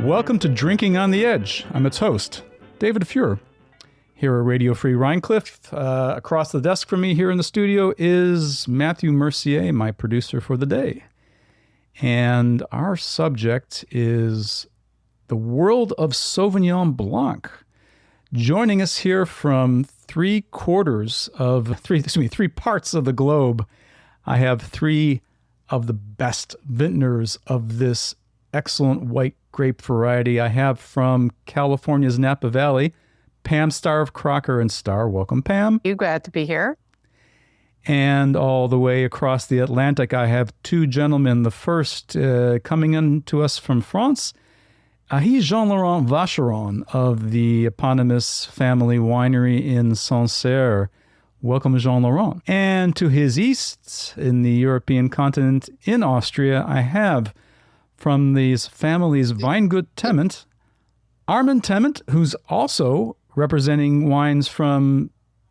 Welcome to Drinking on the Edge. I'm its host, David Fuhrer. Here at Radio Free Rhinecliff, across the desk from me here in the studio is Matthew Mercier, my producer for the day. And our subject is the world of Sauvignon Blanc. Joining us here from three parts of the globe, I have three of the best vintners of this excellent white grape variety. I have from California's Napa Valley, Pam Star of Crocker and Star. Welcome, Pam. You're glad to be here. And all the way across the Atlantic, I have two gentlemen. The first coming in to us from France, he's Jean-Laurent Vacheron of the eponymous family winery in Sancerre. Welcome, Jean-Laurent. And to his east, in the European continent, in Austria, I have from these families Weingut Tement, Armin Tement, who's also representing wines from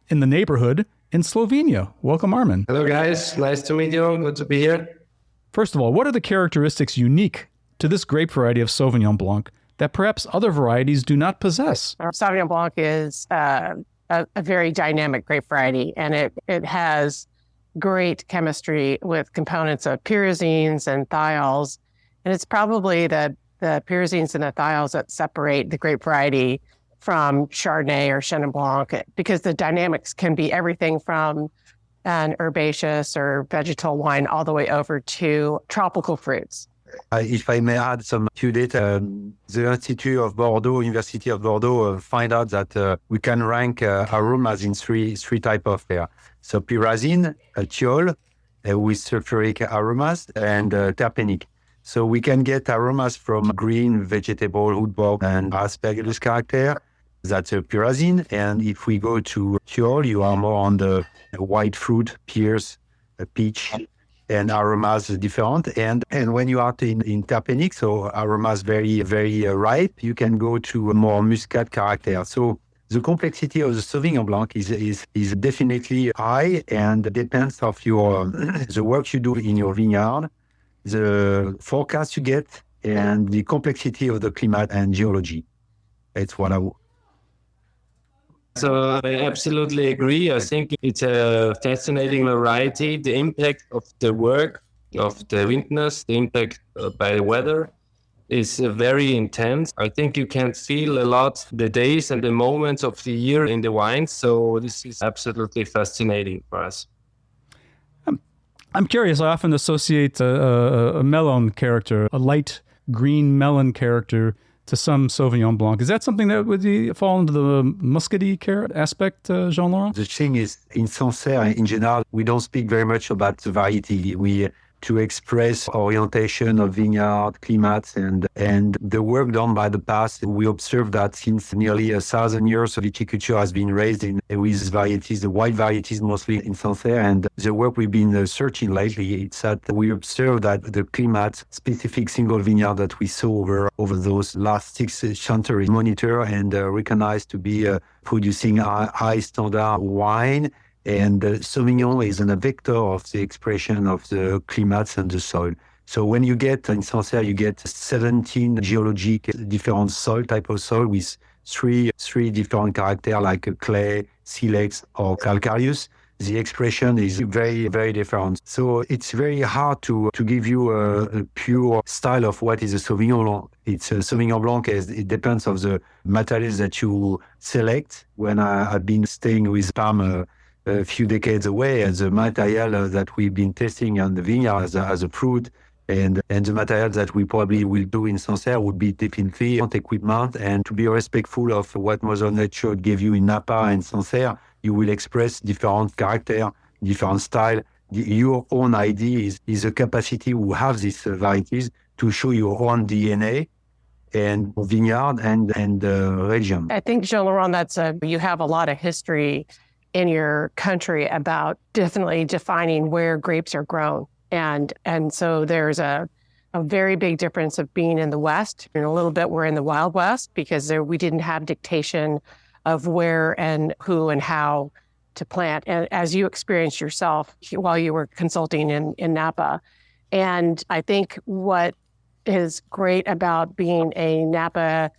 in the neighborhood in Slovenia. Welcome, Armin. Hello, guys. Nice to meet you. Good to be here. First of all, what are the characteristics unique to this grape variety of Sauvignon Blanc that perhaps other varieties do not possess? Our Sauvignon Blanc is a very dynamic grape variety, and it has great chemistry with components of pyrazines and thiols. And it's probably the pyrazines and the thiols that separate the grape variety from Chardonnay or Chenin Blanc, because the dynamics can be everything from an herbaceous or vegetal wine all the way over to tropical fruits. If I may add some few data, the Institute of Bordeaux, University of Bordeaux, find out that we can rank aromas in three type of air. So pyrazine, thiol, with sulfuric aromas, and terpenic. So we can get aromas from green, vegetable, woodbine, and aspergillus character. That's a pyrazine. And if we go to thiol, you are more on the white fruit, pears, peach, and aromas different. And when you are in terpenic, so aromas very, very ripe, you can go to a more muscat character. So the complexity of the Sauvignon Blanc is definitely high and depends of your the work you do in your vineyard, the forecast you get, and the complexity of the climate and geology. It's what So I absolutely agree. I think it's a fascinating variety. The impact of the work of the winters, the impact by the weather is very intense. I think you can feel a lot the days and the moments of the year in the wine. So this is absolutely fascinating for us. I'm curious. I often associate a melon character, a light green melon character, to some Sauvignon Blanc. Is that something that would fall into the muscady aspect, Jean-Laurent? The thing is, in Sancerre, in general, we don't speak very much about the variety. To express orientation of vineyard, climates, and the work done by the past, we observe that since nearly 1,000 years, viticulture has been raised with varieties, the white varieties mostly in Sancerre. And the work we've been searching lately, it's that we observe that the climate specific single vineyard that we saw over those last 6 centuries monitor and recognized to be producing high standard wine. And Sauvignon is a vector of the expression of the climates and the soil. So when you get in Sancerre, you get 17 geologic different soil, type of soil with three different characters like clay, silex, or calcareous. The expression is very, very different. So it's very hard to give you a pure style of what is a Sauvignon Blanc. It's a Sauvignon Blanc, it depends on the materials that you select. When I've been staying with Pam a few decades away, and the material that we've been testing on the vineyard as a fruit, and the material that we probably will do in Sancerre would be definitely equipment, and to be respectful of what Mother Nature gave you in Napa and Sancerre, you will express different character, different style. Your own idea is a capacity to have these varieties to show your own DNA and vineyard and region. I think, Jean-Laurent, you have a lot of history in your country about definitely defining where grapes are grown. And so there's a very big difference of being in the West. And a little bit we're in the Wild West because we didn't have dictation of where and who and how to plant, and as you experienced yourself while you were consulting in Napa. And I think what is great about being a Napa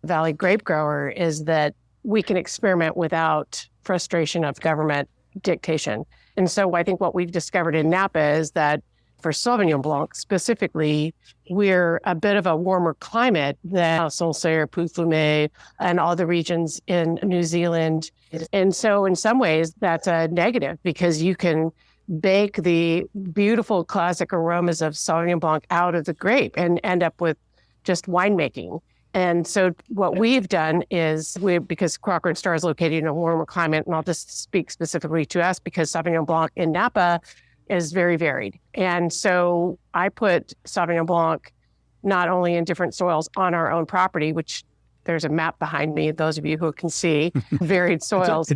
Valley grape grower is that we can experiment without frustration of government dictation. And so I think what we've discovered in Napa is that for Sauvignon Blanc specifically, we're a bit of a warmer climate than Sancerre, Pouilly-Fumé, and all the regions in New Zealand. And so in some ways, that's a negative because you can bake the beautiful classic aromas of Sauvignon Blanc out of the grape and end up with just winemaking. And so what we've done is because Crocker and Star is located in a warmer climate, and I'll just speak specifically to us because Sauvignon Blanc in Napa is very varied. And so I put Sauvignon Blanc not only in different soils on our own property, which there's a map behind me, those of you who can see varied soils.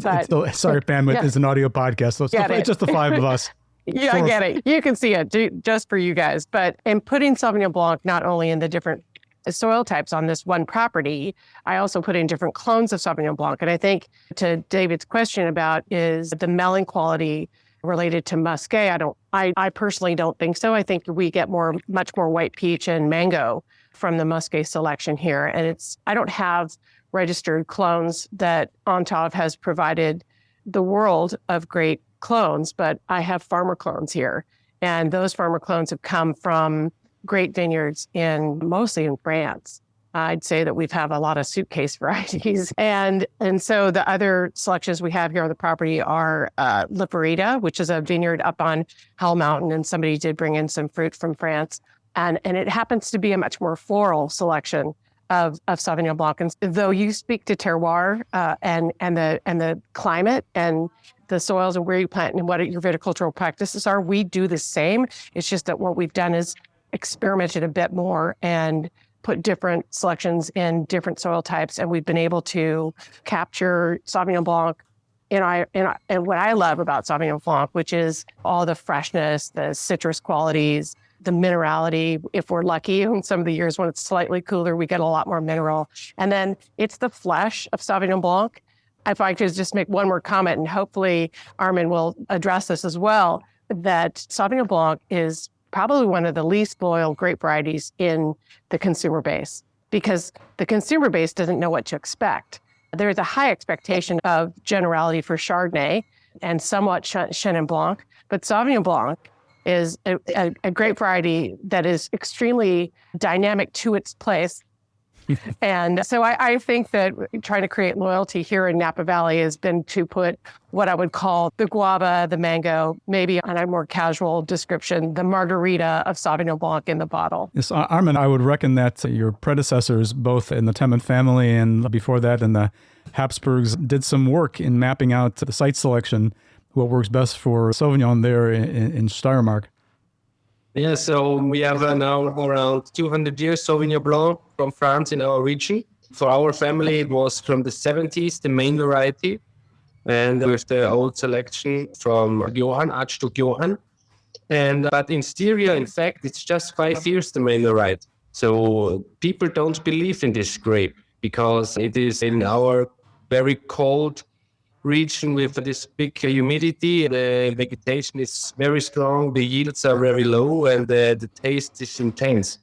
Sorry, Pam, it's an audio podcast, so it's just the five of us. Yeah, I get it. You can see it just for you guys. But in putting Sauvignon Blanc not only in the different soil types on this one property, I also put in different clones of Sauvignon Blanc. And I think to David's question about is the melon quality related to muscat, I personally don't think so. I think we get much more white peach and mango from the muscat selection here. And I don't have registered clones that Ontov has provided the world of great clones, but I have farmer clones here. And those farmer clones have come from great vineyards mostly in France. I'd say that we've have a lot of suitcase varieties. And so the other selections we have here on the property are Liparita, which is a vineyard up on Hell Mountain. And somebody did bring in some fruit from France. And it happens to be a much more floral selection of Sauvignon Blanc. And though you speak to terroir and the climate and the soils and where you plant and what your viticultural practices are, we do the same. It's just that what we've done is experimented a bit more and put different selections in different soil types. And we've been able to capture Sauvignon Blanc and what I love about Sauvignon Blanc, which is all the freshness, the citrus qualities, the minerality. If we're lucky, in some of the years when it's slightly cooler, we get a lot more mineral. And then it's the flesh of Sauvignon Blanc. If I could just make one more comment, and hopefully Armin will address this as well, that Sauvignon Blanc is probably one of the least loyal grape varieties in the consumer base because the consumer base doesn't know what to expect. There's a high expectation of generality for Chardonnay and somewhat Chenin Blanc, but Sauvignon Blanc is a grape variety that is extremely dynamic to its place. And so I think that trying to create loyalty here in Napa Valley has been to put what I would call the guava, the mango, maybe on a more casual description, the margarita of Sauvignon Blanc in the bottle. Yes, Armin, I would reckon that your predecessors, both in the Tement family and before that in the Habsburgs, did some work in mapping out the site selection, what works best for Sauvignon there in Steiermark. Yeah, so we have now around 200 years Sauvignon Blanc from France in our region. For our family, it was from the 70s, the main variety. And with the old selection from Johann, Archduke Johann. But in Styria, in fact, it's just 5 years the main variety. So people don't believe in this grape because it is in our very cold region with this big humidity. The vegetation is very strong, the yields are very low, and the taste is intense.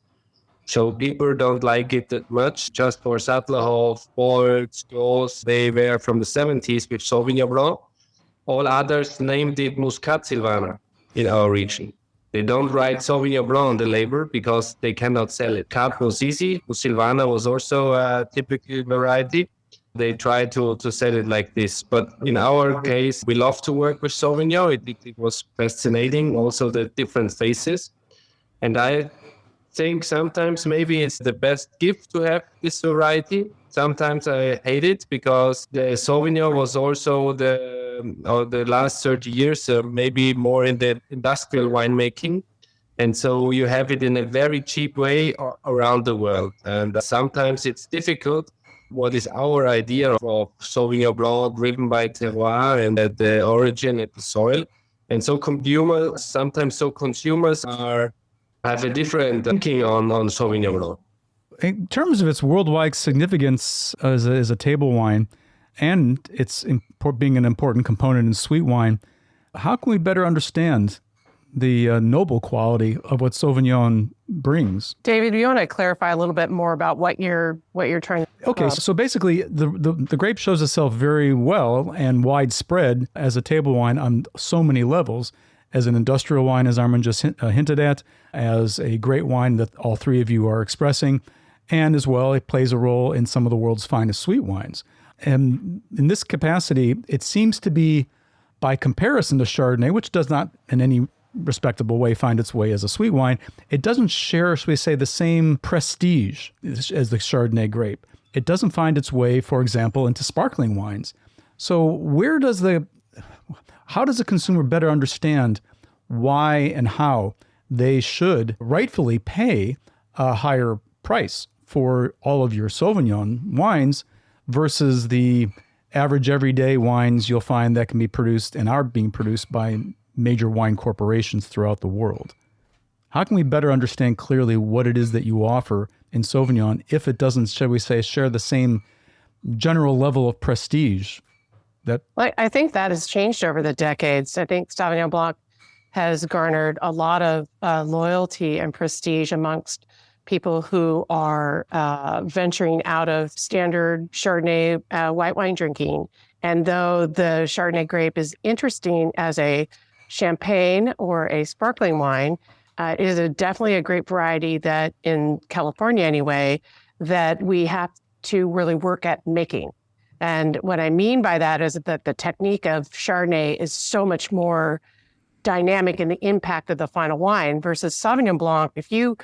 So people don't like it that much. Just for Sattlerhof, Bold, Stoss, they were from the 70s with Sauvignon Blanc. All others named it Muscat Silvaner in our region. They don't write Sauvignon Blanc on the label because they cannot sell it. Cat was easy. Silvaner was also a typical variety. They try to sell it like this. But in our case, we love to work with Sauvignon. It was fascinating, also the different faces. And I think sometimes maybe it's the best gift to have this variety. Sometimes I hate it because the Sauvignon was also the last 30 years, maybe more in the industrial winemaking. And so you have it in a very cheap way around the world. And sometimes it's difficult. What is our idea of Sauvignon Blanc driven by terroir and the origin and the soil? And so consumers have a different thinking on Sauvignon Blanc. In terms of its worldwide significance as a table wine and its being an important component in sweet wine, how can we better understand the noble quality of what Sauvignon brings. David, do you want to clarify a little bit more about what you're trying to Okay, so basically the grape shows itself very well and widespread as a table wine on so many levels, as an industrial wine, as Armand just hinted at, as a great wine that all three of you are expressing, and as well, it plays a role in some of the world's finest sweet wines. And in this capacity, it seems to be, by comparison to Chardonnay, which does not in any respectable way find its way as a sweet wine, it doesn't share, shall we say, the same prestige as the Chardonnay grape. It doesn't find its way, for example, into sparkling wines. So how does the consumer better understand why and how they should rightfully pay a higher price for all of your Sauvignon wines versus the average everyday wines you'll find that can be produced and are being produced by major wine corporations throughout the world? How can we better understand clearly what it is that you offer in Sauvignon if it doesn't, shall we say, share the same general level of prestige? I think that has changed over the decades. I think Sauvignon Blanc has garnered a lot of loyalty and prestige amongst people who are venturing out of standard Chardonnay white wine drinking. And though the Chardonnay grape is interesting as a champagne or a sparkling wine, it is definitely a grape variety that, in California anyway, that we have to really work at making. And what I mean by that is that the technique of Chardonnay is so much more dynamic in the impact of the final wine versus Sauvignon Blanc. If you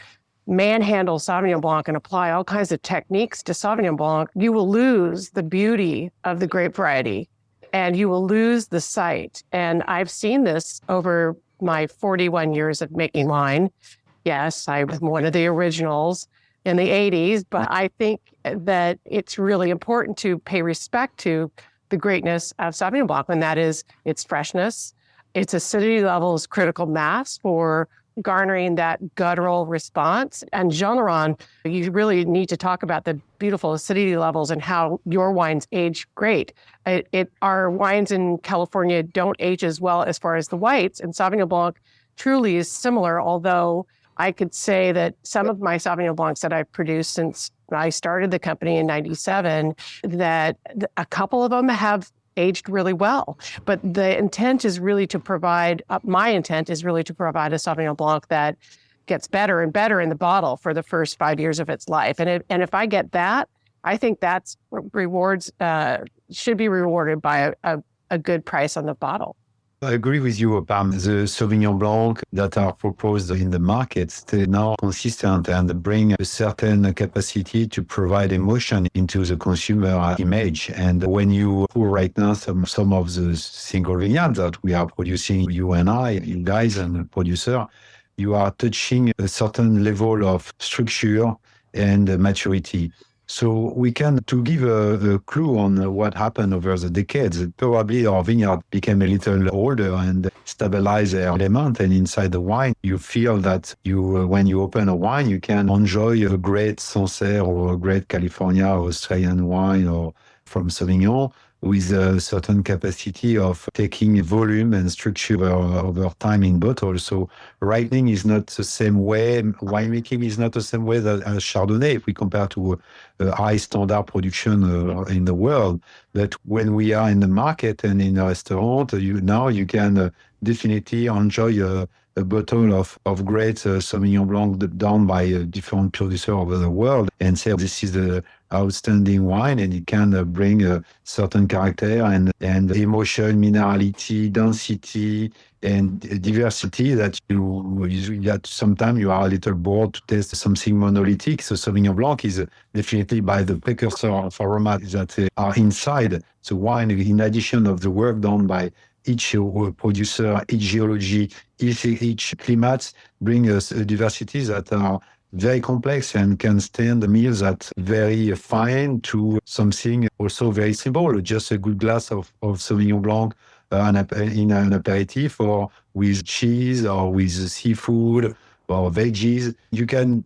manhandle Sauvignon Blanc and apply all kinds of techniques to Sauvignon Blanc, you will lose the beauty of the grape variety and you will lose the sight. And I've seen this over my 41 years of making wine. Yes, I was one of the originals in the 80s, but I think that it's really important to pay respect to the greatness of Sauvignon Blanc, and that is its freshness, its acidity levels, critical mass for garnering that guttural response. And Jean Laurent, you really need to talk about the beautiful acidity levels and how your wines age great. Our wines in California don't age as well as far as the whites, and Sauvignon Blanc truly is similar, although I could say that some of my Sauvignon Blancs that I've produced since I started the company in 97, that a couple of them have aged really well. But the intent is really to provide, my intent is really to provide a Sauvignon Blanc that gets better and better in the bottle for the first 5 years of its life. And if I get that, I think that's rewards, should be rewarded by a good price on the bottle. I agree with you, Pam. The Sauvignon Blanc that are proposed in the markets, they're now consistent and bring a certain capacity to provide emotion into the consumer image. And when you pour right now some of the single vineyards that we are producing, you and I, you guys and the producer, you are touching a certain level of structure and maturity. So we can, to give a clue on what happened over the decades, probably our vineyard became a little older and stabilized their element. And inside the wine, you feel that when you open a wine, you can enjoy a great Sancerre or a great California or Australian wine or from Sauvignon with a certain capacity of taking volume and structure over time in bottles. So ripening is not the same way, winemaking is not the same way as Chardonnay if we compare to a high standard production in the world. But when we are in the market and in a restaurant, you can definitely enjoy a bottle of great Sauvignon Blanc done by a different producer over the world and say this is the outstanding wine, and it can bring a certain character and emotion, minerality, density, and diversity that that sometimes you are a little bored to taste something monolithic. So Sauvignon Blanc is definitely by the precursor of aroma that are inside the wine, in addition of the work done by each producer, each geology, each climate, bring us diversities that are very complex and can stand the meals that very fine to something also very simple, just a good glass of Sauvignon Blanc in an aperitif or with cheese or with seafood or veggies. You can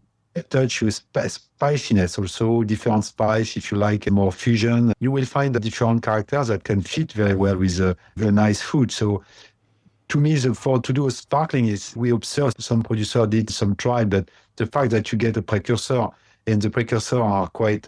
touch with spiciness, also different spice. If you like more fusion, you will find the different characters that can fit very well with a nice food. So to me, to do a sparkling is, we observed some producer did some trial, but the fact that you get a precursor, and the precursor are quite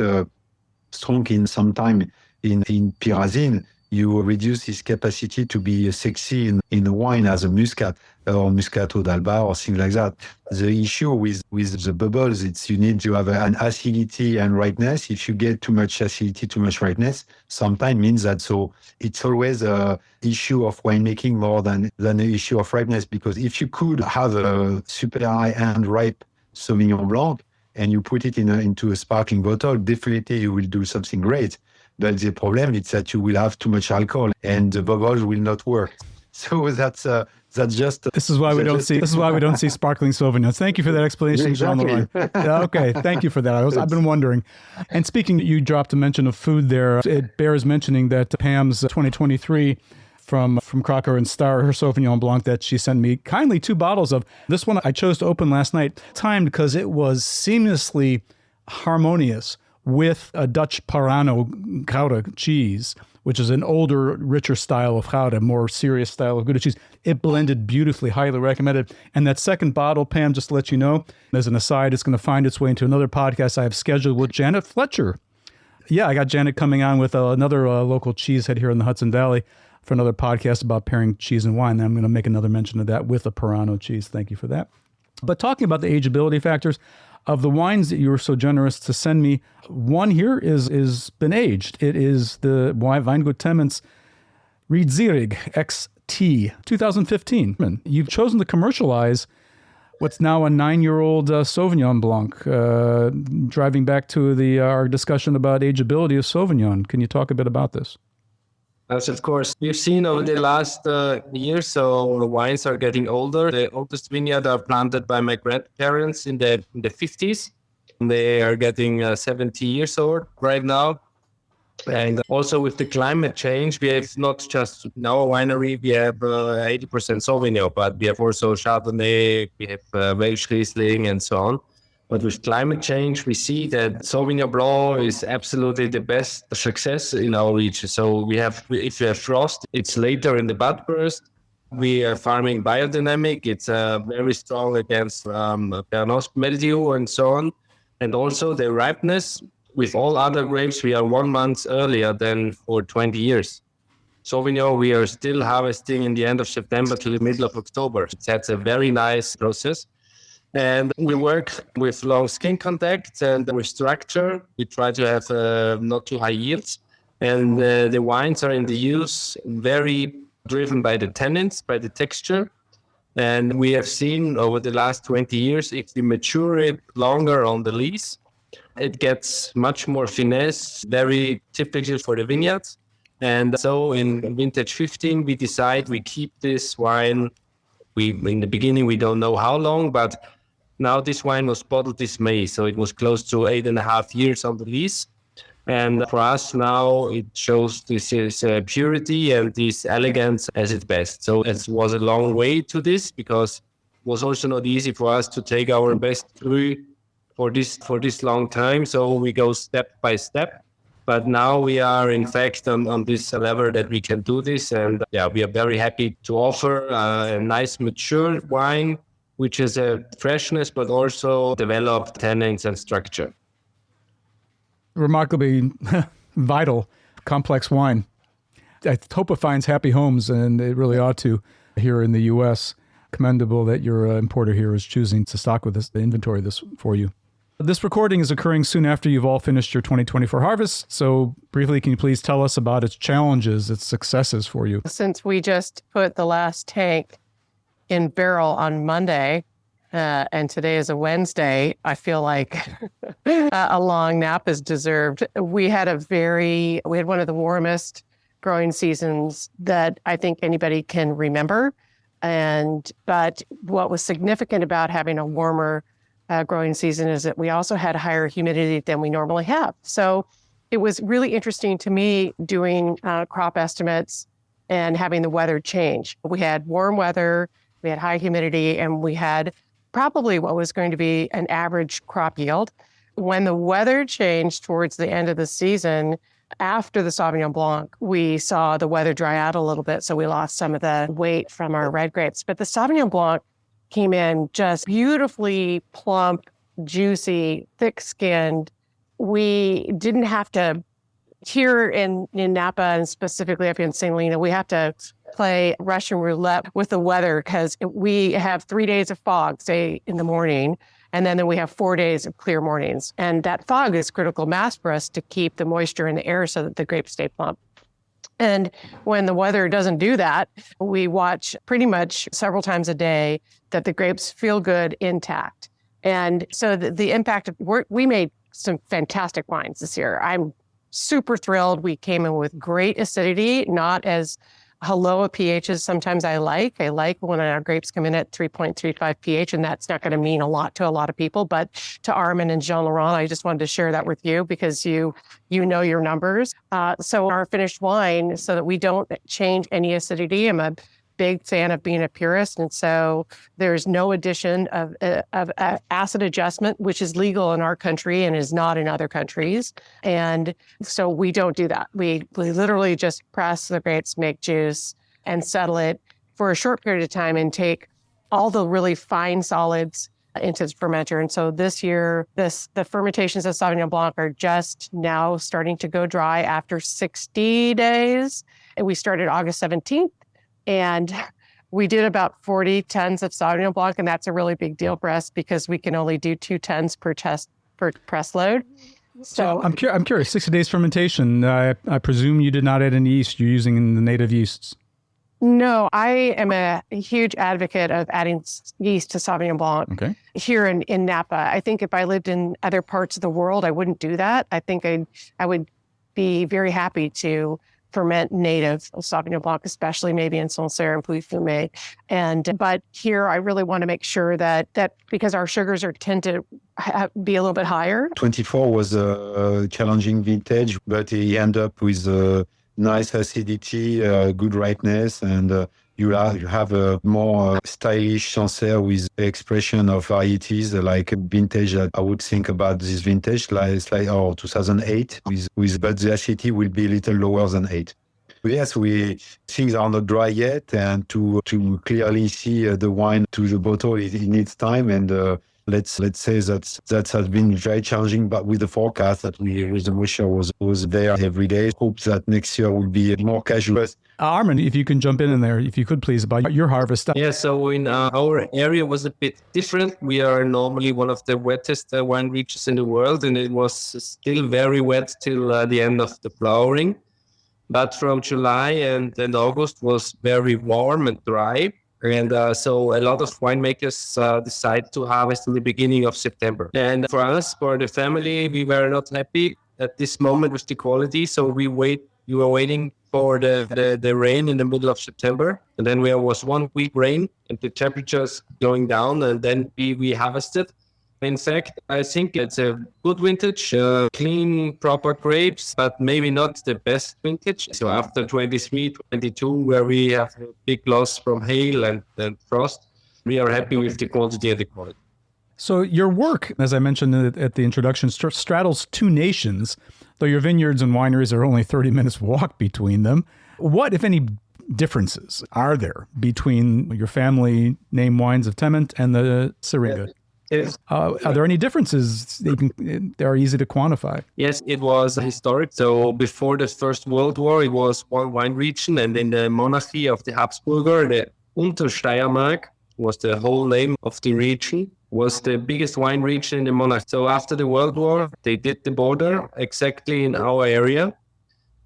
strong in some time in pyrazine, you reduce his capacity to be sexy in the wine as a muscat or muscato d'alba or things like that. The issue with the bubbles, it's you need to have an acidity and ripeness. If you get too much acidity, too much ripeness, sometimes means that. So it's always a issue of winemaking more than an issue of ripeness, because if you could have a super high-end ripe Sauvignon Blanc and you put it into a sparkling bottle, definitely you will do something great. But the problem is that you will have too much alcohol and the bubbles will not work. So that's just. This is why we don't see sparkling Sauvignons. Thank you for that explanation, Exactly. Jean-Laurent. Yeah, okay, thank you for that. I've been wondering. And speaking, you dropped a mention of food there. It bears mentioning that Pam's 2023 from Crocker and Star, her Sauvignon Blanc that she sent me kindly 2 bottles of. This one I chose to open last night, timed because it was seamlessly harmonious with a Dutch Parano Gouda cheese, which is an older, richer style of Gouda, more serious style of Gouda cheese. It blended beautifully, highly recommended. And that second bottle, Pam, just to let you know, as an aside, it's going to find its way into another podcast I have scheduled with Janet Fletcher. Yeah, I got Janet coming on with another local cheesehead here in the Hudson Valley for another podcast about pairing cheese and wine. I'm going to make another mention of that with a Parano cheese. Thank you for that. But talking about the ageability factors, of the wines that you were so generous to send me, one here is been aged. It is the Weingut Tement's Rhinecliff XT 2015. You've chosen to commercialize what's now a 9-year-old Sauvignon Blanc, driving back to our discussion about ageability of Sauvignon. Can you talk a bit about this? Yes, of course. We've seen over the last year, so the wines are getting older. The oldest vineyard are planted by my grandparents in the 50s. They are getting 70 years old right now. And also with the climate change, we have not just in our winery, we have 80% Sauvignon, but we have also Chardonnay, we have Welsh Riesling and so on. But with climate change, we see that Sauvignon Blanc is absolutely the best success in our region. So if you have frost, it's later in the bud burst. We are farming biodynamic. It's very strong against Pernod mildew and so on. And also the ripeness, with all other grapes, we are 1 month earlier than for 20 years. Sauvignon, we are still harvesting in the end of September to the middle of October. That's a very nice process. And we work with long skin contact and with structure. We try to have not too high yields. And the wines are in the use very driven by the tannins, by the texture. And we have seen over the last 20 years, if we mature it longer on the lees, it gets much more finesse, very typical for the vineyards. And so in vintage 15, we decide we keep this wine. In the beginning, we don't know how long, but now this wine was bottled this May, so it was close to 8.5 years on the lease. And for us now, it shows this purity and this elegance as its best. So it was a long way to this, because it was also not easy for us to take our best cru for this long time. So we go step by step. But now we are, in fact, on this level that we can do this. And yeah, we are very happy to offer a nice mature wine, which is a freshness, but also developed tannins and structure. Remarkably vital, complex wine. I hope it finds happy homes, and it really ought to here in the U.S. Commendable that your importer here is choosing to stock with this, the inventory this for you. This recording is occurring soon after you've all finished your 2024 harvest. So briefly, can you please tell us about its challenges, its successes for you? Since we just put the last tank in barrel on Monday, and today is a Wednesday, I feel like a long nap is deserved. We had one of the warmest growing seasons that I think anybody can remember. But what was significant about having a warmer growing season is that we also had higher humidity than we normally have. So it was really interesting to me doing crop estimates and having the weather change. We had warm weather, we had high humidity, and we had probably what was going to be an average crop yield. When the weather changed towards the end of the season, after the Sauvignon Blanc, we saw the weather dry out a little bit, so we lost some of the weight from our red grapes. But the Sauvignon Blanc came in just beautifully plump, juicy, thick-skinned. We didn't have to, here in Napa and specifically up in St. Helena, we have to play Russian roulette with the weather because we have 3 days of fog, say in the morning, and then we have 4 days of clear mornings. And that fog is critical mass for us to keep the moisture in the air so that the grapes stay plump. And when the weather doesn't do that, we watch pretty much several times a day that the grapes feel good intact. And so the impact of work, we made some fantastic wines this year. I'm super thrilled. We came in with great acidity, not as low a pH as sometimes I like. I like when our grapes come in at 3.35 pH, and that's not going to mean a lot to a lot of people. But to Armin and Jean Laurent, I just wanted to share that with you because you know your numbers. So our finished wine, so that we don't change any acidity. I'm a big fan of being a purist, and so there's no addition of acid adjustment, which is legal in our country and is not in other countries. And so we don't do that. We literally just press the grapes, make juice, and settle it for a short period of time and take all the really fine solids into the fermenter. And so this year, the fermentations of Sauvignon Blanc are just now starting to go dry after 60 days. And we started August 17th. And we did about 40 tons of Sauvignon Blanc, and that's a really big deal for us because we can only do 2 tons per press load. So I'm curious, 60 days fermentation, I presume you did not add any yeast. You're using the native yeasts. No, I am a huge advocate of adding yeast to Sauvignon Blanc here in Napa. I think if I lived in other parts of the world, I wouldn't do that. I think I would be very happy to ferment native Sauvignon Blanc, especially maybe in Sancerre and Pouilly-Fumé. But here, I really want to make sure that because our sugars tend to be a little bit higher. 24 was a challenging vintage, but he ended up with a nice acidity, good ripeness, and you have a more stylish Sancerre with expression of varieties like a vintage that I would think about this vintage, like 2008, but the acidity will be a little lower than 8. Yes, things are not dry yet, and to clearly see the wine to the bottle, it needs time, and let's say that has been very challenging, but with the forecast that with the moisture was there every day. Hope that next year will be more casual. Armin, if you can jump in there, if you could please, about your harvest. Yeah, so in our area was a bit different. We are normally one of the wettest wine regions in the world, and it was still very wet till the end of the flowering. But from July and August was very warm and dry. And so a lot of winemakers decide to harvest in the beginning of September. And for us, for the family, we were not happy at this moment with the quality. So we were waiting for the rain in the middle of September. And then there was 1 week rain and the temperatures going down, and then we harvested. In fact, I think it's a good vintage, clean, proper grapes, but maybe not the best vintage. So after 23, 22, where we have a big loss from hail and frost, we are happy with the quantity and the quality. So your work, as I mentioned at the introduction, straddles 2 nations, though your vineyards and wineries are only 30 minutes walk between them. What, if any, differences are there between your family name wines of Tement and the Syringa? Are there any differences that are easy to quantify? Yes, it was historic. So before the First World War, it was one wine region, and in the monarchy of the Habsburger, the Untersteiermark was the whole name of the region, was the biggest wine region in the monarchy. So after the World War, they did the border exactly in our area.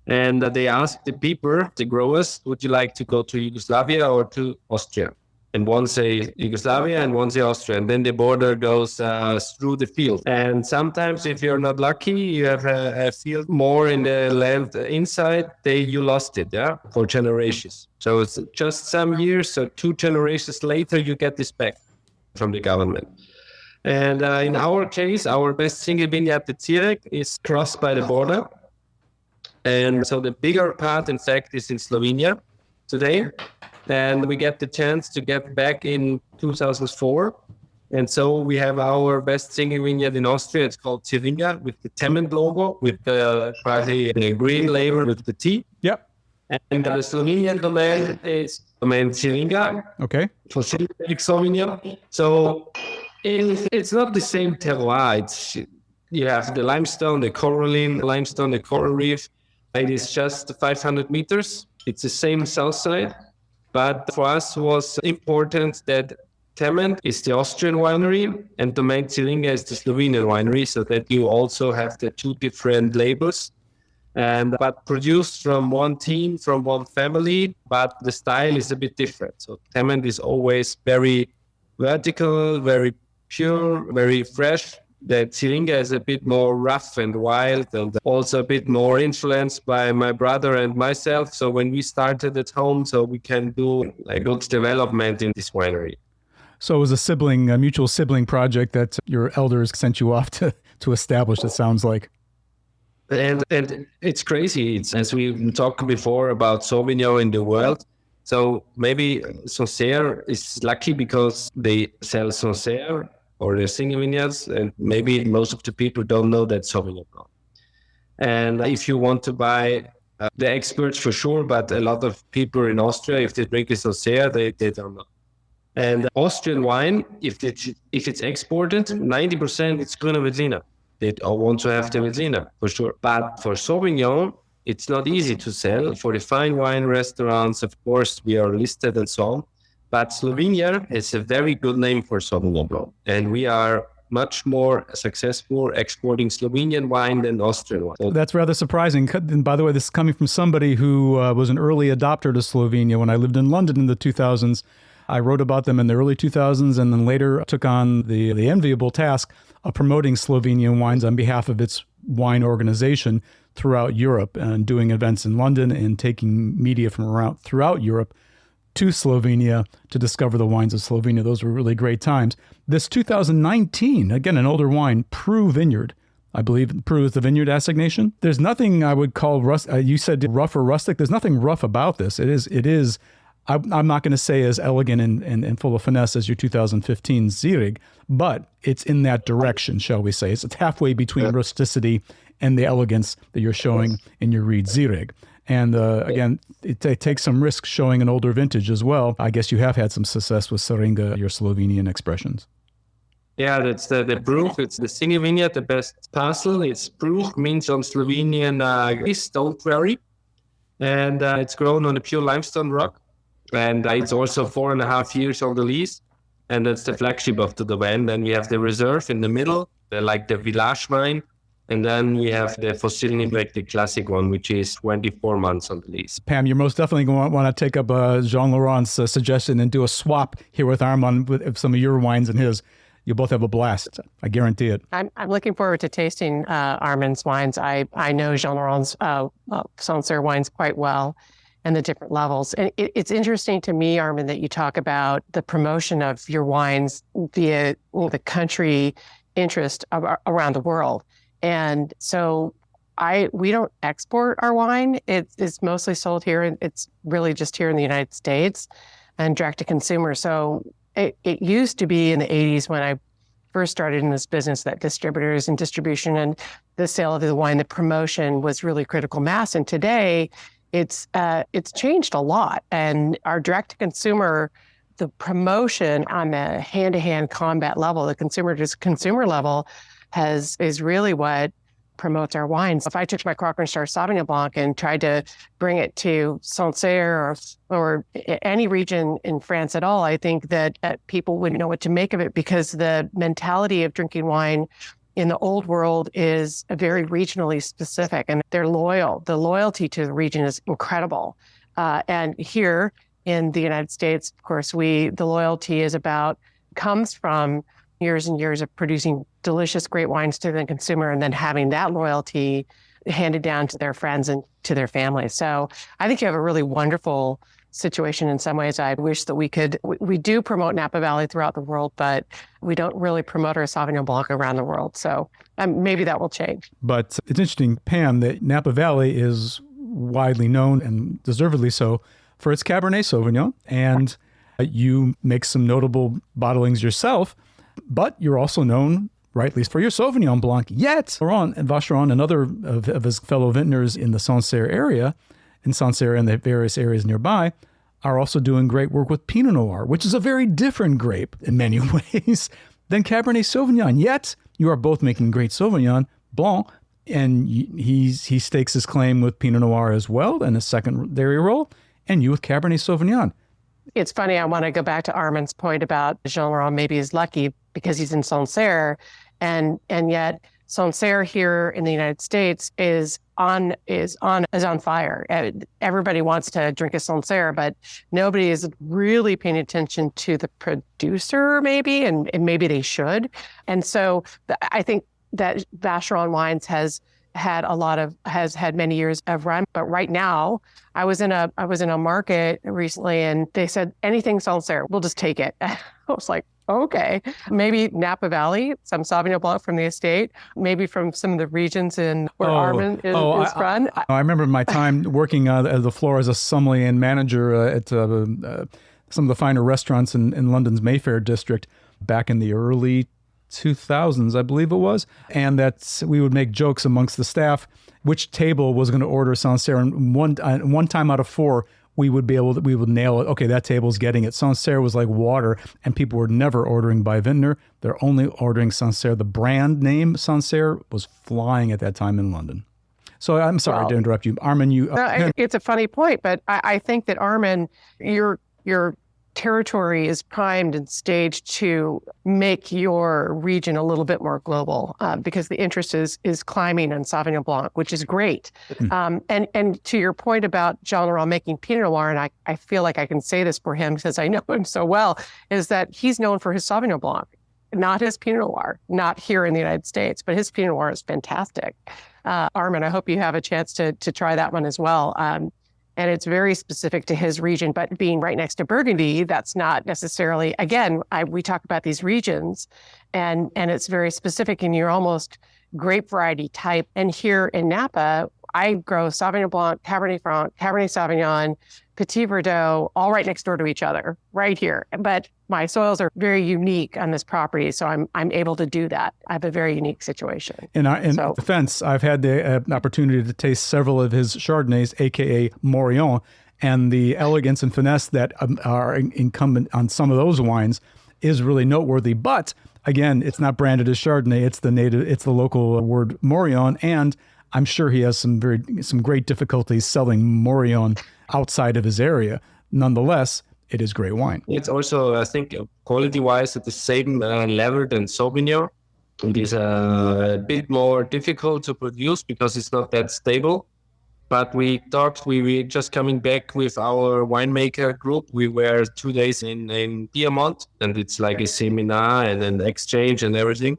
And they asked the people, the growers, would you like to go to Yugoslavia or to Austria? And one say Yugoslavia and one say Austria. And then the border goes through the field. And sometimes if you're not lucky, you have a field more in the land inside, you lost it, for generations. So it's just some years, so 2 generations later, you get this back from the government. And in our case, our best single vineyard, the Zirek, is crossed by the border. And so the bigger part, in fact, is in Slovenia today. And we get the chance to get back in 2004. And so we have our best singing vineyard in Austria. It's called Styria with the Tement logo, with the green label with the T. Yep. And the Slovenian domain is domain Styria. Okay. For Sauvignon. So it's not the same terroir. You have the limestone, the coralline limestone, the coral reef. It is just 500 meters. It's the same south side. But for us was important that Tement is the Austrian winery and domain Styria is the Slovenian winery, so that you also have the two different labels. But produced from one team, from one family, but the style is a bit different. So Tement is always very vertical, very pure, very fresh. The Styria is a bit more rough and wild, and also a bit more influenced by my brother and myself. So when we started at home, so we can do a good development in this winery. So it was a mutual sibling project that your elders sent you off to establish, it sounds like. And it's crazy. It's, as we talked before about Sauvignon in the world. So maybe Sancerre is lucky because they sell Sancerre or the singing vineyards, and maybe most of the people don't know that Sauvignon Blanc. And if you want to buy the experts for sure, but a lot of people in Austria, if they drink the Sancerre, they don't know. And Austrian wine, if it's exported, 90% it's Grüne Veltliner. They all want to have the Veltliner, for sure. But for Sauvignon, it's not easy to sell. For the fine wine restaurants, of course, we are listed and so on. But Slovenia is a very good name for Sauvignon Blanc. And we are much more successful exporting Slovenian wine than Austrian wine. So that's rather surprising. And by the way, this is coming from somebody who was an early adopter to Slovenia. When I lived in London in the 2000s, I wrote about them in the early 2000s and then later took on the enviable task of promoting Slovenian wines on behalf of its wine organization throughout Europe and doing events in London and taking media from throughout Europe to Slovenia to discover the wines of Slovenia. Those were really great times. This 2019, again, an older wine, Preux Vineyard. I believe Preux is the vineyard assignation. There's nothing I would call you said rough or rustic. There's nothing rough about this. It is. I'm not going to say as elegant and full of finesse as your 2015 Zierig, but it's in that direction, shall we say. It's halfway between rusticity and the elegance that you're showing in your Ried Zierig. And again, it takes some risk showing an older vintage as well. I guess you have had some success with Seringa, your Slovenian expressions. Yeah, that's the Preux. It's the singing vineyard, the best parcel. It's Preux, means on Slovenian stone quarry. And it's grown on a pure limestone rock. And it's also 4.5 years on the lease. And that's the flagship of the domain. Then we have the reserve in the middle, the village wine. And then we have the Fossilny, the classic one, which is 24 months on the lease. Pam, you're most definitely going to want to take up Jean-Laurent's suggestion and do a swap here with Armand with some of your wines and his. You'll both have a blast. I guarantee it. I'm looking forward to tasting Armand's wines. I know Jean-Laurent's Sancerre wines quite well and the different levels. And it's interesting to me, Armand, that you talk about the promotion of your wines via the country interest around the world. And so we don't export our wine. It's mostly sold here. And it's really just here in the United States and direct to consumer. So it used to be in the 80s when I first started in this business that distributors and distribution and the sale of the wine, the promotion was really critical mass. And today it's changed a lot. And our direct to consumer, the promotion on the hand-to-hand combat level, the consumer to consumer level is really what promotes our wines. If I took my Coax Sauvignon Blanc and tried to bring it to Sancerre or any region in France at all, I think that people wouldn't know what to make of it because the mentality of drinking wine in the old world is very regionally specific and they're loyal. The loyalty to the region is incredible. And here in the United States, of course, the loyalty comes from years and years of producing delicious, great wines to the consumer and then having that loyalty handed down to their friends and to their families. So I think you have a really wonderful situation in some ways. I wish that we do promote Napa Valley throughout the world, but we don't really promote our Sauvignon Blanc around the world. So maybe that will change. But it's interesting, Pam, that Napa Valley is widely known and deservedly so for its Cabernet Sauvignon. And you make some notable bottlings yourself. But you're also known, rightly, for your Sauvignon Blanc. Yet, Laurent Vacheron, another of his fellow vintners in the Sancerre area, in Sancerre and the various areas nearby, are also doing great work with Pinot Noir, which is a very different grape in many ways than Cabernet Sauvignon. Yet, you are both making great Sauvignon Blanc, and he stakes his claim with Pinot Noir as well in a secondary role, and you with Cabernet Sauvignon. It's funny, I want to go back to Armand's point about Jean-Laurent maybe is lucky because he's in Sancerre, and yet Sancerre here in the United States is on fire. Everybody wants to drink a Sancerre, but nobody is really paying attention to the producer maybe, and maybe they should. And so I think that Vacheron Wines has had many years of run, but right now I was in a market recently and they said anything Sancerre, we'll just take it. I was like, okay, maybe Napa Valley, some Sauvignon Blanc from the estate, maybe from some of the regions where Armand is from. I remember my time working at the floor as a sommelier and manager at some of the finer restaurants in London's Mayfair district back in the early 2000s, I believe it was. And we would make jokes amongst the staff which table was going to order Sancerre. And one time out of four, we would nail it. Okay, that table's getting it. Sancerre was like water, and people were never ordering by vintner. They're only ordering Sancerre. The brand name Sancerre was flying at that time in London. So I'm sorry to interrupt you, Armand. It's a funny point, but I think that Armand, your territory is primed and staged to make your region a little bit more global because the interest is climbing in Sauvignon Blanc, which is great. And to your point about Jean-Laurent making Pinot Noir, and I feel like I can say this for him because I know him so well, is that he's known for his Sauvignon Blanc, not his Pinot Noir, not here in the United States, but his Pinot Noir is fantastic. Armand, I hope you have a chance to try that one as well. And it's very specific to his region, but being right next to Burgundy, that's not necessarily, again, we talk about these regions and it's very specific and you're almost grape variety type. And here in Napa, I grow Sauvignon Blanc, Cabernet Franc, Cabernet Sauvignon, Petit Verdot, all right next door to each other, right here. But my soils are very unique on this property, so I'm able to do that. I have a very unique situation. In defense, I've had the opportunity to taste several of his Chardonnays, aka Morillon, and the elegance and finesse that are incumbent on some of those wines is really noteworthy. But again, it's not branded as Chardonnay; it's the local word Morillon, and I'm sure he has some great difficulties selling Morillon outside of his area. Nonetheless, it is great wine. It's also, I think, quality-wise at the same level than Sauvignon. It is a bit more difficult to produce because it's not that stable. But we just coming back with our winemaker group. We were 2 days in Piedmont, and it's like a seminar and an exchange and everything.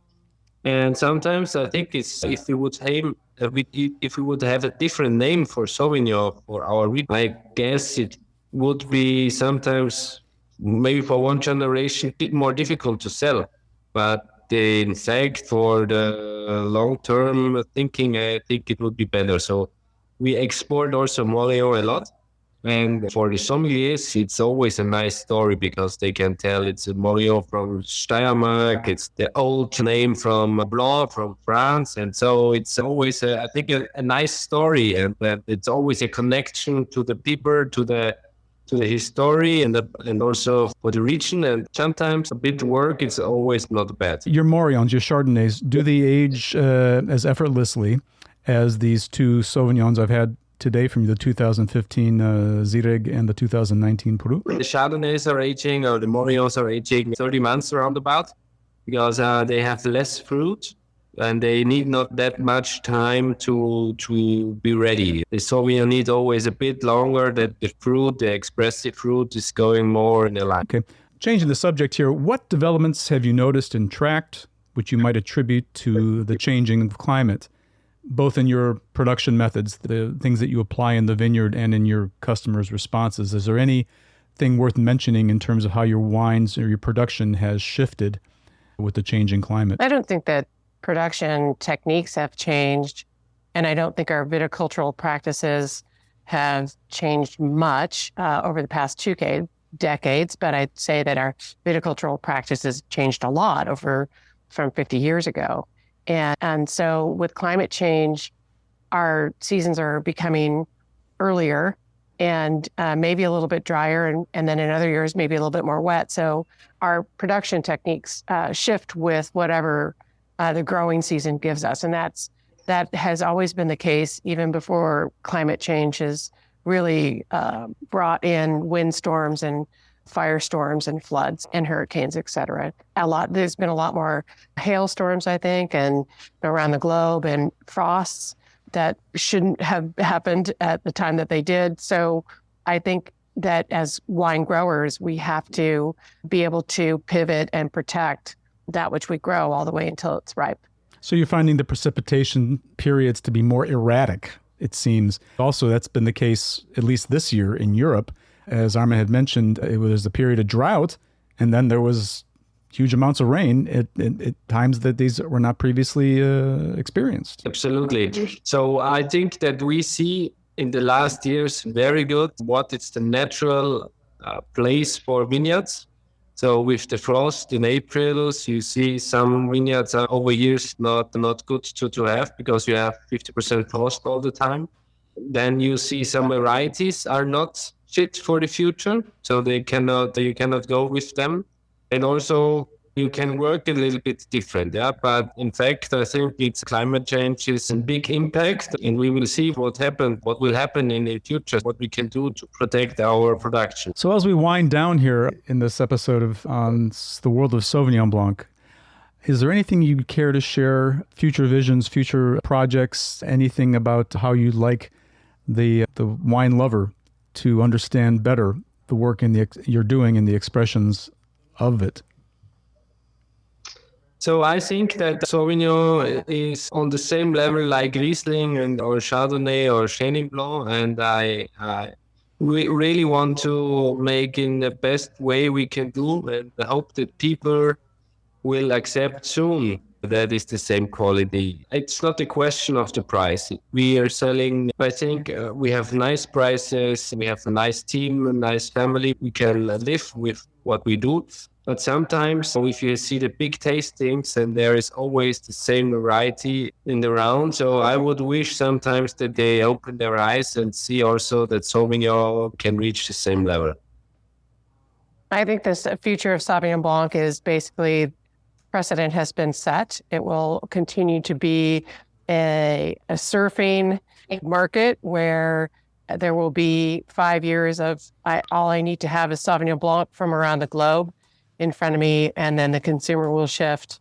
And sometimes I think if we would have a different name for Sauvignon for our region, I guess it would be sometimes maybe for one generation a bit more difficult to sell. But in fact, for the long-term thinking, I think it would be better. So we export also Morillon a lot. And for the sommeliers, it's always a nice story because they can tell it's a Morillon from Steiermark, it's the old name from Blanc from France. And so it's always, I think, a nice story. And it's always a connection to the people, to the history and also for the region. And sometimes a bit of work is always not bad. Your Morillons, your Chardonnays, do they age as effortlessly as these two Sauvignons I've had today from the 2015 Zirig and the 2019 Peru? The Chardonnays are aging, or the Morillons are aging 30 months roundabout because they have less fruit and they need not that much time to be ready. The Sauvignon needs always a bit longer, that the fruit, the expressive fruit is going more in the line. Okay. Changing the subject here, what developments have you noticed and tracked which you might attribute to the changing of climate, both in your production methods, the things that you apply in the vineyard and in your customers' responses? Is there anything worth mentioning in terms of how your wines or your production has shifted with the changing climate? I don't think that production techniques have changed, and I don't think our viticultural practices have changed much over the past decades, but I'd say that our viticultural practices changed a lot from 50 years ago. And so with climate change, our seasons are becoming earlier and maybe a little bit drier, and then in other years, maybe a little bit more wet. So our production techniques shift with whatever the growing season gives us. And that has always been the case, even before climate change has really brought in windstorms and firestorms and floods and hurricanes, et cetera. There's been a lot more hailstorms, I think, and around the globe, and frosts that shouldn't have happened at the time that they did. So I think that as wine growers, we have to be able to pivot and protect that which we grow all the way until it's ripe. So you're finding the precipitation periods to be more erratic, it seems. Also, that's been the case, at least this year in Europe. As Arma had mentioned, it was a period of drought, and then there was huge amounts of rain at times that these were not previously experienced. Absolutely. So I think that we see in the last years very good what is the natural place for vineyards. So with the frost in April, you see some vineyards are over years not good to have because you have 50% frost all the time. Then you see some varieties are not fit for the future, so you cannot go with them. And also you can work a little bit different, But in fact, I think it's climate change is a big impact, and we will see what will happen in the future, what we can do to protect our production. So as we wind down here in this episode of On the World of Sauvignon Blanc, is there anything you care to share, future visions, future projects, anything about how you'd like the wine lover to understand better the work you're doing and the expressions of it? So I think that Sauvignon is on the same level like Riesling or Chardonnay or Chenin Blanc, and we really want to make in the best way we can do, and I hope that people will accept soon that is the same quality. It's not a question of the price. We are selling, I think we have nice prices, we have a nice team, a nice family. We can live with what we do. But sometimes if you see the big tastings, and there is always the same variety in the round. So I would wish sometimes that they open their eyes and see also that Sauvignon can reach the same level. I think this future of Sauvignon Blanc is basically precedent has been set. It will continue to be a surfing market where there will be 5 years of all I need to have is Sauvignon Blanc from around the globe in front of me, and then the consumer will shift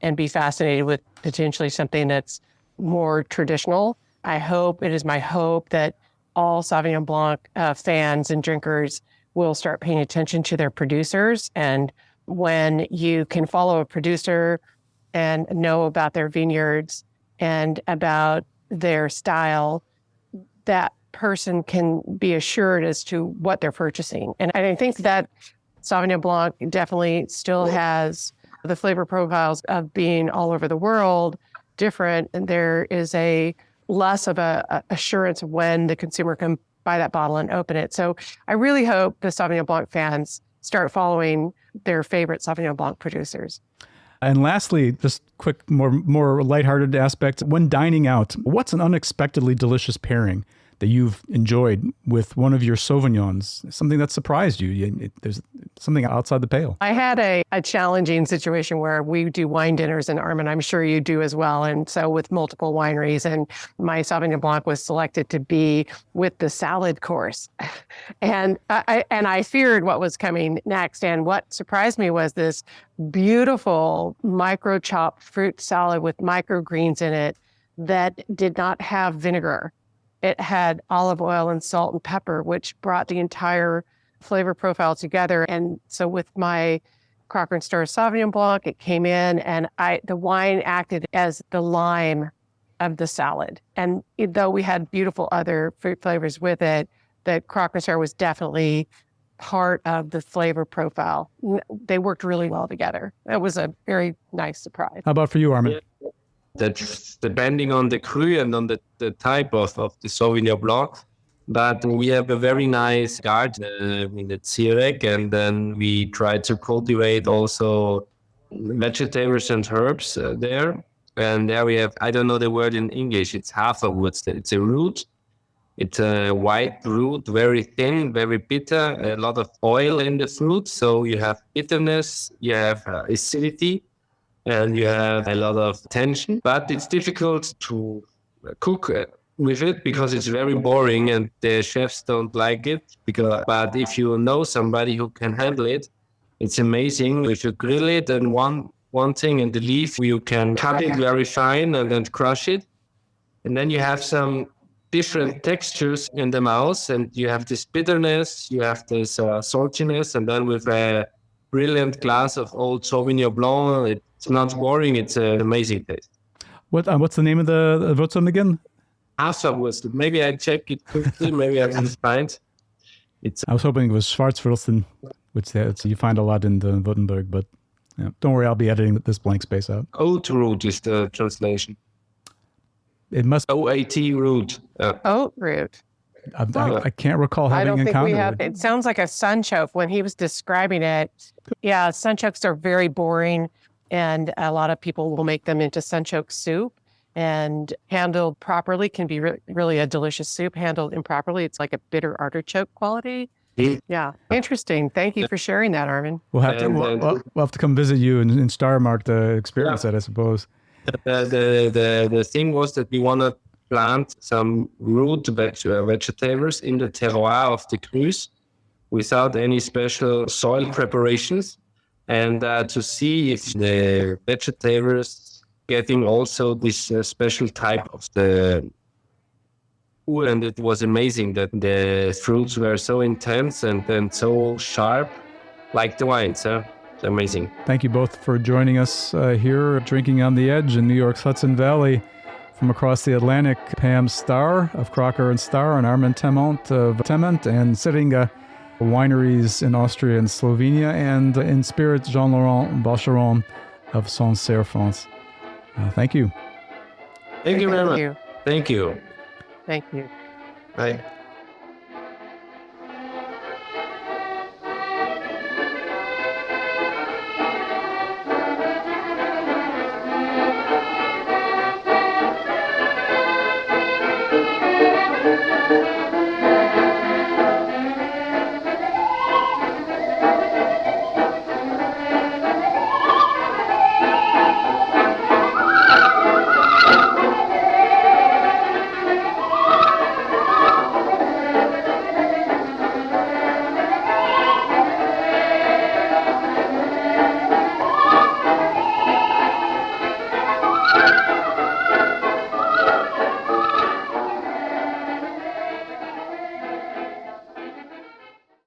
and be fascinated with potentially something that's more traditional. It is my hope that all Sauvignon Blanc fans and drinkers will start paying attention to their producers. And when you can follow a producer and know about their vineyards and about their style, that person can be assured as to what they're purchasing. And I think that Sauvignon Blanc definitely still has the flavor profiles of being all over the world different. And there is a less of a assurance when the consumer can buy that bottle and open it. So I really hope the Sauvignon Blanc fans start following their favorite Sauvignon Blanc producers. And lastly, just quick, more lighthearted aspect. When dining out, what's an unexpectedly delicious pairing that you've enjoyed with one of your Sauvignons? Something that surprised you? There's something outside the pale. I had a challenging situation where we do wine dinners in Arm, and I'm sure you do as well. And so with multiple wineries, and my Sauvignon Blanc was selected to be with the salad course. And I feared what was coming next. And what surprised me was this beautiful micro chopped fruit salad with microgreens in it that did not have vinegar. It had olive oil and salt and pepper, which brought the entire flavor profile together. And so with my Crocker and Stars Sauvignon Blanc, it came in, and the wine acted as the lime of the salad. And though we had beautiful other fruit flavors with it, the Crocker and Stars was definitely part of the flavor profile. They worked really well together. It was a very nice surprise. How about for you, Armin? Yeah. That's depending on the cru and on the type of the Sauvignon Blanc. But we have a very nice garden in the Zurich, and then we try to cultivate also vegetables and herbs there. And there we have, I don't know the word in English, it's Haferwurz. It's a root. It's a white root, very thin, very bitter, a lot of oil in the fruit. So you have bitterness, you have acidity, and you have a lot of tension. But it's difficult to cook with it because it's very boring and the chefs don't like it. But if you know somebody who can handle it, it's amazing. If you grill it and one thing in the leaf, you can cut it very fine and then crush it. And then you have some different textures in the mouth, and you have this bitterness, you have this saltiness, and then with a brilliant glass of old Sauvignon Blanc, it's not boring, it's an amazing taste. What's the name of the Würzum again? Haferwurst. Maybe I check it quickly, maybe I can find. I was hoping it was Schwarzwürsten, which you find a lot in the Württemberg, but yeah, don't worry, I'll be editing this blank space out. Oat root is the translation. It must OAT root. Oat root. I can't recall having I don't think encountered we have. It sounds like a sunchoke when he was describing it. Yeah, sunchokes are very boring, and a lot of people will make them into sunchoke soup. And handled properly can be really a delicious soup. Handled improperly, it's like a bitter artichoke quality. Yeah, interesting. Thank you for sharing that, Armin. We'll have to come visit you in Steiermark to experience that, I suppose. The thing was that we want to plant some root vegetables in the terroir of the Cruz without any special soil preparations, and to see if the vegetables getting also this special type of the wood. And it was amazing that the fruits were so intense and so sharp, like the wines. It's amazing. Thank you both for joining us here, drinking on the edge in New York's Hudson Valley. From across the Atlantic, Pam Starr of Crocker and Starr and Armin Tement of Tement, and Styria wineries in Austria and Slovenia, and in spirit, Jean-Laurent Bacheron of Sancerre, France. Thank you. Thank you very much. Thank you. Thank you. Bye.